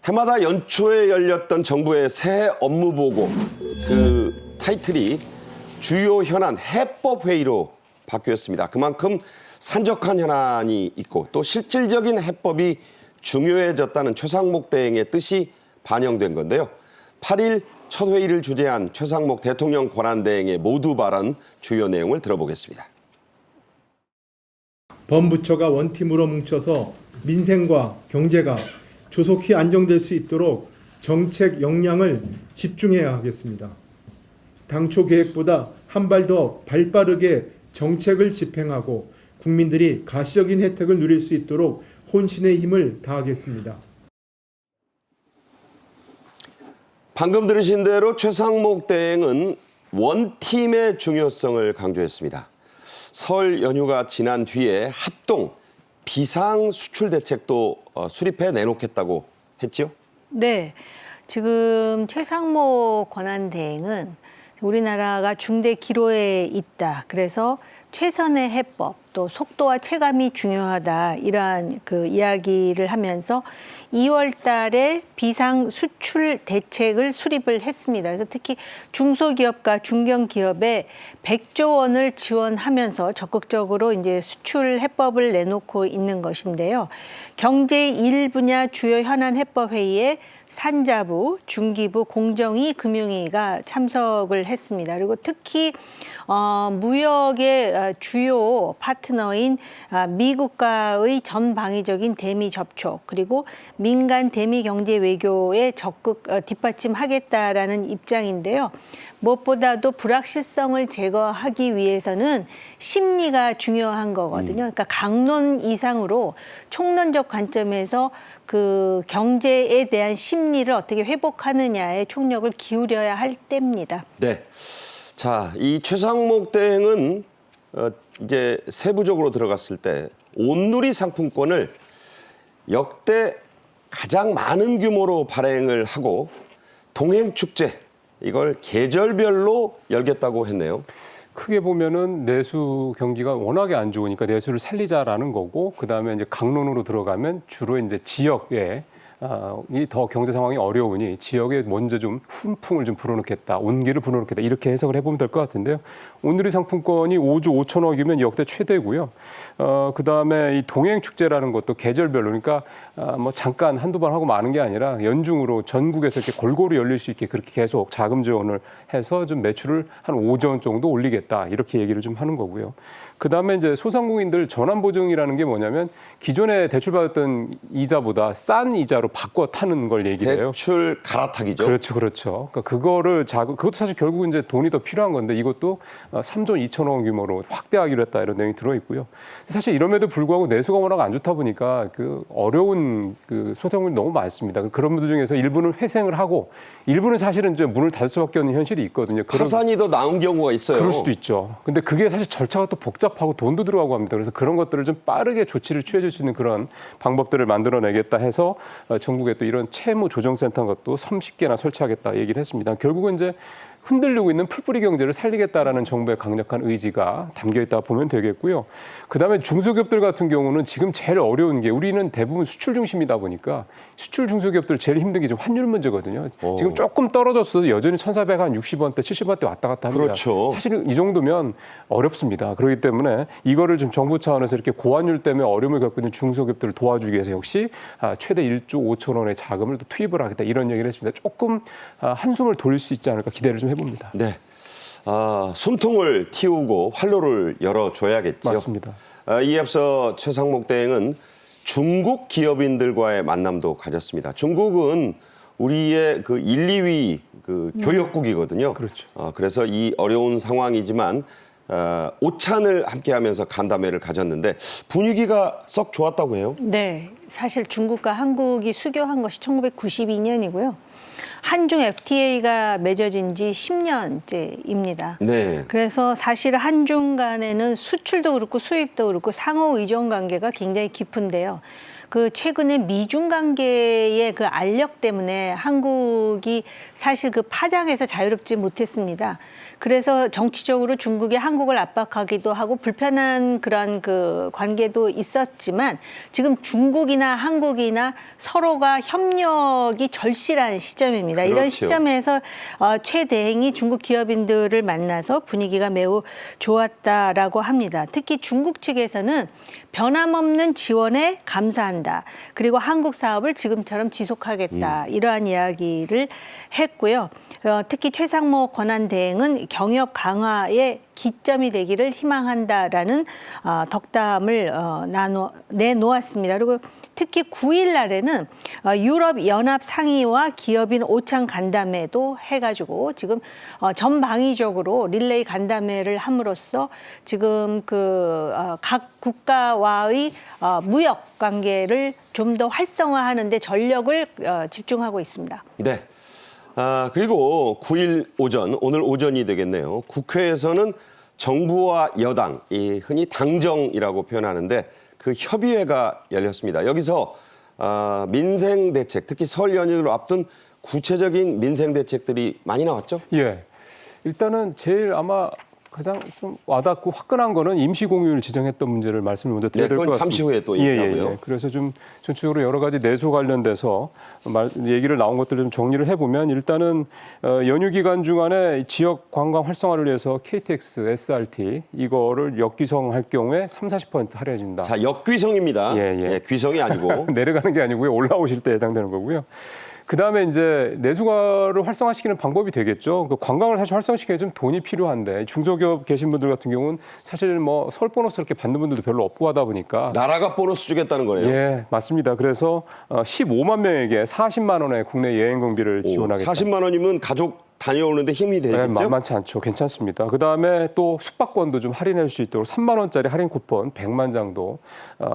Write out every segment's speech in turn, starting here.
해마다 연초에 열렸던 정부의 새해 업무 보고 그 타이틀이 주요 현안 해법 회의로 바뀌었습니다. 그만큼 산적한 현안이 있고 또 실질적인 해법이 중요해졌다는 최상목 대행의 뜻이 반영된 건데요. 8일 첫 회의를 주재한 최상목 대통령 권한대행의 모두 발언 주요 내용을 들어보겠습니다. 범부처가 원팀으로 뭉쳐서 민생과 경제가 조속히 안정될 수 있도록 정책 역량을 집중해야 하겠습니다. 당초 계획보다 한 발 더 발빠르게 정책을 집행하고 국민들이 가시적인 혜택을 누릴 수 있도록 혼신의 힘을 다하겠습니다. 방금 들으신 대로 최상목 대행은 원팀의 중요성을 강조했습니다. 설 연휴가 지난 뒤에 합동 비상 수출 대책도 수립해 내놓겠다고 했죠? 네, 지금 최상목 권한대행은 우리나라가 중대 기로에 있다. 그래서 최선의 해법, 또 속도와 체감이 중요하다. 이러한 그 이야기를 하면서 2월 달에 비상 수출 대책을 수립을 했습니다. 그래서 특히 중소기업과 중견기업에 100조 원을 지원하면서 적극적으로 이제 수출 해법을 내놓고 있는 것인데요. 경제 1분야 주요 현안 해법 회의에 산자부, 중기부, 공정위, 금융위가 참석을 했습니다. 그리고 특히 무역의 주요 파트너인 미국과의 전방위적인 대미 접촉, 그리고 민간 대미 경제 외교에 적극 뒷받침하겠다라는 입장인데요. 무엇보다도 불확실성을 제거하기 위해서는 심리가 중요한 거거든요. 그러니까 강론 이상으로 총론적 관점에서 그 경제에 대한 심리를 어떻게 회복하느냐에 총력을 기울여야 할 때입니다. 네. 자, 이 최상목 대행은 이제 세부적으로 들어갔을 때 온누리 상품권을 역대 가장 많은 규모로 발행을 하고 동행축제 이걸 계절별로 열겠다고 했네요. 크게 보면은 내수 경기가 워낙에 안 좋으니까 내수를 살리자라는 거고, 그다음에 이제 강론으로 들어가면 주로 이제 지역에 이 더 경제 상황이 어려우니 지역에 먼저 좀 훈풍을 좀 불어넣겠다, 온기를 불어넣겠다, 이렇게 해석을 해보면 될 것 같은데요. 오늘의 상품권이 5조 5천억이면 역대 최대고요. 그다음에 이 동행축제라는 것도 계절별로, 그러니까 뭐 잠깐 한두 번 하고 마는 게 아니라 연중으로 전국에서 이렇게 골고루 열릴 수 있게 그렇게 계속 자금 지원을 해서 좀 매출을 한 5조 원 정도 올리겠다, 이렇게 얘기를 좀 하는 거고요. 그다음에 이제 소상공인들 전환보증이라는 게 뭐냐면 기존에 대출받았던 이자보다 싼 이자로 바꿔 타는 걸 얘기해요. 대출 갈아타기죠. 그렇죠, 그렇죠. 그러니까 그거를 그것도 사실 결국 이제 돈이 더 필요한 건데 이것도 3조 2천억 원 규모로 확대하기로 했다, 이런 내용이 들어 있고요. 사실 이럼에도 불구하고 내수가 워낙 안 좋다 보니까 그 어려운 그 소상공인이 너무 많습니다. 그런 분들 중에서 일부는 회생을 하고 일부는 사실은 이제 문을 닫을 수밖에 없는 현실이 있거든요. 파산이 더 나은 경우가 있어요. 그럴 수도 있죠. 근데 그게 사실 절차가 또 복잡하고 돈도 들어가고 합니다. 그래서 그런 것들을 좀 빠르게 조치를 취해줄 수 있는 그런 방법들을 만들어내겠다 해서 전국에 또 이런 채무조정센터 것도 30개나 설치하겠다 얘기를 했습니다. 결국은 이제 흔들리고 있는 풀뿌리 경제를 살리겠다라는 정부의 강력한 의지가 담겨 있다 보면 되겠고요. 그다음에 중소기업들 같은 경우는 지금 제일 어려운 게, 우리는 대부분 수출 중심이다 보니까 수출 중소기업들 제일 힘든 게 지금 환율 문제거든요. 지금 조금 떨어졌어도 여전히 1,460원대, 70원대 왔다 갔다 합니다. 그렇죠. 사실 이 정도면 어렵습니다. 그렇기 때문에 이거를 좀 정부 차원에서 이렇게 고환율 때문에 어려움을 겪고 있는 중소기업들을 도와주기 위해서 역시 최대 1조 5천 원의 자금을 또 투입을 하겠다, 이런 얘기를 했습니다. 조금 한숨을 돌릴 수 있지 않을까 기대를 좀 해봅니다. 네. 숨통을 틔우고 활로를 열어줘야겠죠. 맞습니다. 이에 앞서 최상목 대행은 중국 기업인들과의 만남도 가졌습니다. 중국은 우리의 그 1, 2위 그 교역국이거든요. 그렇죠. 그래서 이 어려운 상황이지만 오찬을 함께하면서 간담회를 가졌는데 분위기가 썩 좋았다고 해요. 네, 사실 중국과 한국이 수교한 것이 1992년이고요. 한중 FTA가 맺어진 지 10년째입니다. 네. 그래서 사실 한중 간에는 수출도 그렇고 수입도 그렇고 상호 의존 관계가 굉장히 깊은데요. 그 최근에 미중 관계의 그 알력 때문에 한국이 사실 그 파장에서 자유롭지 못했습니다. 그래서 정치적으로 중국이 한국을 압박하기도 하고 불편한 그런 그 관계도 있었지만 지금 중국이나 한국이나 서로가 협력이 절실한 시점입니다. 그렇죠. 이런 시점에서 최 대행이 중국 기업인들을 만나서 분위기가 매우 좋았다라고 합니다. 특히 중국 측에서는 변함없는 지원에 감사한다. 그리고 한국 사업을 지금처럼 지속하겠다. 이러한 이야기를 했고요. 특히 최상모 권한대행은 경협 강화의 기점이 되기를 희망한다라는 덕담을 내놓았습니다. 그리고 특히 9일 날에는 유럽연합 상의와 기업인 오찬 간담회도 해가지고 지금 전방위적으로 릴레이 간담회를 함으로써 지금 각 국가와의 무역 관계를 좀 더 활성화하는 데 전력을 집중하고 있습니다. 네. 그리고 9일 오전, 오늘 오전이 되겠네요. 국회에서는 정부와 여당, 이 흔히 당정이라고 표현하는데 그 협의회가 열렸습니다. 여기서 민생 대책, 특히 설 연휴를 앞둔 구체적인 민생 대책들이 많이 나왔죠? 예. 일단은 제일 아마 가장 좀 와닿고 화끈한 거는 임시 공휴일 지정했던 문제를 말씀을 먼저 드려야 될 것 그건 같습니다. 잠시 후에 또 얘기하고요. 예. 그래서 좀 전체적으로 여러 가지 내수 관련돼서 얘기를 나온 것들을 좀 정리를 해보면 일단은 연휴 기간 중간에 지역 관광 활성화를 위해서 KTX, SRT 이거를 역귀성할 경우에 30~40% 할인해준다. 자, 역귀성입니다. 예. 귀성이 아니고. 내려가는 게 아니고요. 올라오실 때 해당되는 거고요. 그다음에 이제 내수가를 활성화시키는 방법이 되겠죠. 그 관광을 사실 활성화시키기 좀 돈이 필요한데 중소기업 계신 분들 같은 경우는 사실 뭐 설 보너스 이렇게 받는 분들도 별로 없고 하다 보니까 나라가 보너스 주겠다는 거예요. 예, 맞습니다. 그래서 15만 명에게 40만 원의 국내 여행 경비를 지원하겠다. 40만 원이면 가족 다녀오는데 힘이 되겠죠? 네, 만만치 않죠. 괜찮습니다. 그다음에 또 숙박권도 좀 할인할 수 있도록 3만 원짜리 할인 쿠폰 100만 장도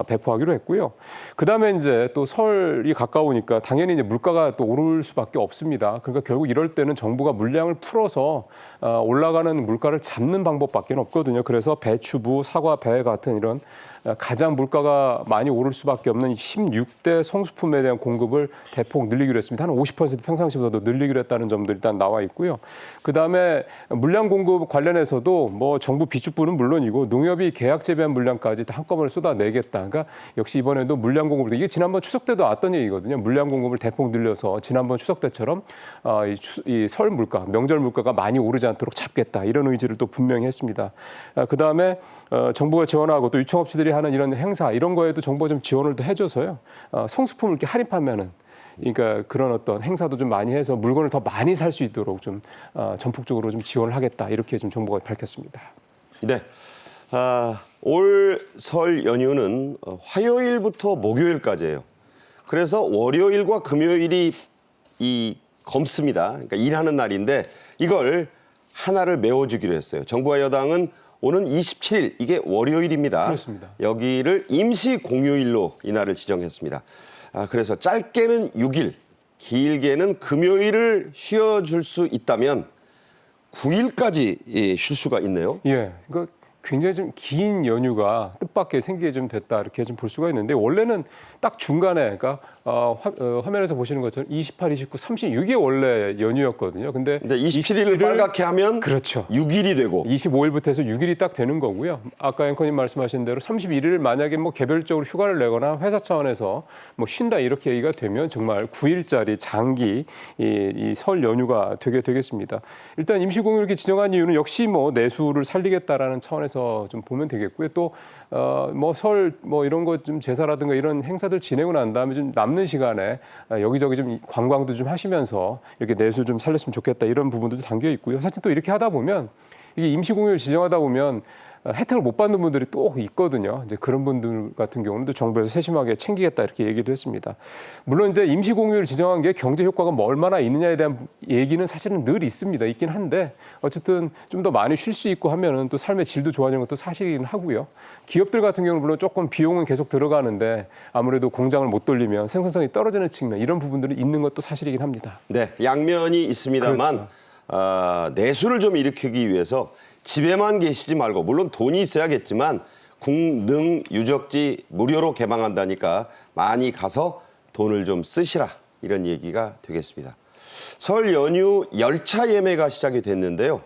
배포하기로 했고요. 그다음에 이제 또 설이 가까우니까 당연히 이제 물가가 또 오를 수밖에 없습니다. 그러니까 결국 이럴 때는 정부가 물량을 풀어서 올라가는 물가를 잡는 방법밖에 없거든요. 그래서 배추부, 사과, 배 같은 이런 가장 물가가 많이 오를 수밖에 없는 16대 성수품에 대한 공급을 대폭 늘리기로 했습니다. 한 50% 평상시보다도 늘리기로 했다는 점도 일단 나와 있고요. 그다음에 물량 공급 관련해서도 뭐 정부 비축분은 물론이고 농협이 계약 재배한 물량까지 다 한꺼번에 쏟아내겠다. 그러니까 역시 이번에도 물량 공급을 이게 지난번 추석 때도 왔던 얘기거든요. 물량 공급을 대폭 늘려서 지난번 추석 때처럼 이 설 물가, 명절 물가가 많이 오르지 않도록 잡겠다. 이런 의지를 또 분명히 했습니다. 그다음에 정부가 지원하고 또 유통업체들이 하는 이런 행사 이런 거에도 정부가 좀 지원을 또 해줘서요. 성수품을 이렇게 할인 판매는 그러니까 그런 어떤 행사도 좀 많이 해서 물건을 더 많이 살 수 있도록 좀 전폭적으로 좀 지원을 하겠다 이렇게 좀 정부가 밝혔습니다. 네. 올 설 연휴는 화요일부터 목요일까지예요. 그래서 월요일과 금요일이 검습니다. 그러니까 일하는 날인데 이걸 하나를 메워주기로 했어요. 정부와 여당은 오는 27일 이게 월요일입니다. 그렇습니다. 여기를 임시 공휴일로 이날을 지정했습니다. 그래서 짧게는 6일, 길게는 금요일을 쉬어줄 수 있다면 9일까지 쉴 수가 있네요. 예, 그러니까 굉장히 좀 긴 연휴가 뜻밖의 생기게 좀 됐다 이렇게 좀 볼 수가 있는데 원래는 딱 중간에 그러니까 화면에서 보시는 것처럼 28, 29, 30 이게 원래 연휴였거든요. 근데 27일을 빨갛게 하면 그렇죠. 6일이 되고 25일부터 해서 6일이 딱 되는 거고요. 아까 앵커님 말씀하신 대로 31일 만약에 뭐 개별적으로 휴가를 내거나 회사 차원에서 뭐 쉰다 이렇게 얘기가 되면 정말 9일짜리 장기 이 설 연휴가 되겠습니다. 일단 임시공휴일 이렇게 지정한 이유는 역시 뭐 내수를 살리겠다라는 차원에서 좀 보면 되겠고요. 또 뭐 설 뭐 이런 거 좀 제사라든가 이런 행사들 지내고 난 다음에 좀 남는 시간에 여기저기 좀 관광도 좀 하시면서 이렇게 내수 좀 살렸으면 좋겠다 이런 부분도 좀 담겨 있고요. 사실 또 이렇게 하다 보면 이게 임시공휴일 지정하다 보면 혜택을 못 받는 분들이 또 있거든요. 이제 그런 분들 같은 경우는 또 정부에서 세심하게 챙기겠다 이렇게 얘기도 했습니다. 물론 이제 임시공휴일을 지정한 게 경제 효과가 뭐 얼마나 있느냐에 대한 얘기는 사실은 늘 있습니다. 있긴 한데 어쨌든 좀 더 많이 쉴 수 있고 하면은 또 삶의 질도 좋아지는 것도 사실이긴 하고요. 기업들 같은 경우는 물론 조금 비용은 계속 들어가는데 아무래도 공장을 못 돌리면 생산성이 떨어지는 측면 이런 부분들이 있는 것도 사실이긴 합니다. 네, 양면이 있습니다만 그렇죠. 내수를 좀 일으키기 위해서 집에만 계시지 말고 물론 돈이 있어야겠지만 국능 유적지 무료로 개방한다니까 많이 가서 돈을 좀 쓰시라 이런 얘기가 되겠습니다. 설 연휴 열차 예매가 시작이 됐는데요.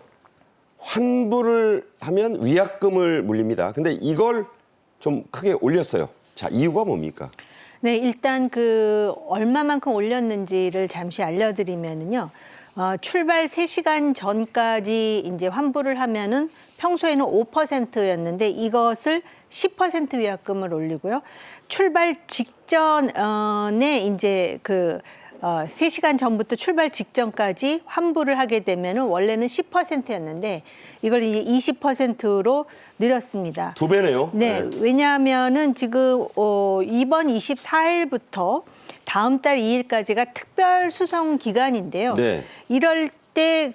환불을 하면 위약금을 물립니다. 근데 이걸 좀 크게 올렸어요. 자, 이유가 뭡니까? 네, 일단 얼마만큼 올렸는지를 잠시 알려드리면은요. 출발 3시간 전까지 이제 환불을 하면은 평소에는 5%였는데 이것을 10% 위약금을 올리고요. 출발 직전에 이제 3시간 전부터 출발 직전까지 환불을 하게 되면은 원래는 10%였는데 이걸 이제 20%로 늘렸습니다. 2배네요. 네, 왜냐하면은 지금 이번 24일부터 다음 달 2일까지가 특별 수송 기간인데요. 네. 이럴 때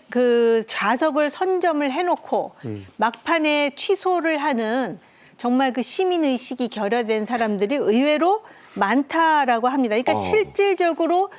좌석을 선점을 해놓고 막판에 취소를 하는 정말 시민 의식이 결여된 사람들이 의외로 많다라고 합니다. 그러니까 실질적으로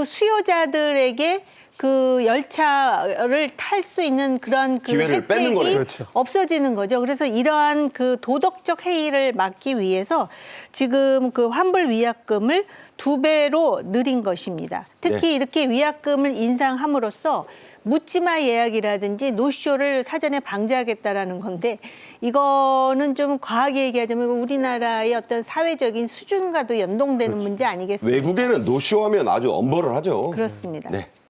수요자들에게 열차를 탈 수 있는 그런 기회를 뺏는 거네요. 그렇죠. 없어지는 거죠. 그래서 이러한 도덕적 해이를 막기 위해서 지금 환불 위약금을 2배로 늘린 것입니다. 특히 네. 이렇게 위약금을 인상함으로써 묻지마 예약이라든지 노쇼를 사전에 방지하겠다라는 건데 이거는 좀 과하게 얘기하자면 우리나라의 어떤 사회적인 수준과도 연동되는 문제 아니겠습니까? 외국에는 노쇼하면 아주 엄벌을 하죠. 그렇습니다. 네.